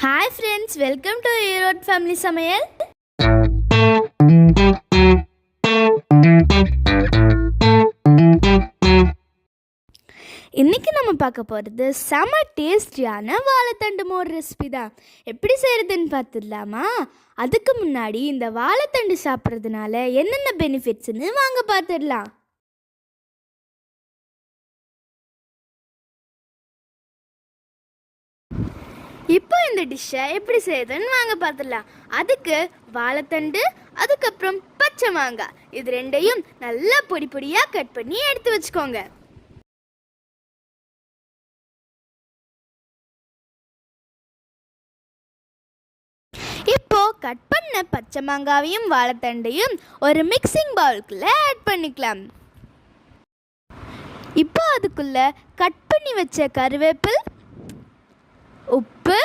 Hi friends, welcome to Erode family சமையல். இன்றைக்கி நம்ம பார்க்க போகிறது செம டேஸ்டியான வாழைத்தண்டு மோர் ரெசிபி தான். எப்படி செய்கிறதுன்னு பார்த்துடலாமா? அதுக்கு முன்னாடி இந்த வாழைத்தண்டு சாப்பிட்றதுனால என்னென்ன பெனிஃபிட்ஸ்ன்னு வாங்க பார்த்துடலாம். இப்போ இந்த டிஷ்ஷை எப்படி செய்யுதுன்னு வாங்க பார்த்துடலாம். அதுக்கு வாழைத்தண்டு, அதுக்கப்புறம் பச்சை மாங்காய், இது ரெண்டையும் நல்லா பொடி பொடியாக கட் பண்ணி எடுத்து வச்சுக்கோங்க. இப்போ கட் பண்ண பச்சை மாங்காவையும் வாழைத்தண்டையும் ஒரு மிக்சிங் பவுலுக்குள்ள ஆட் பண்ணிக்கலாம். இப்போ அதுக்குள்ள கட் பண்ணி வச்ச கருவேப்பிலை, உப்பு,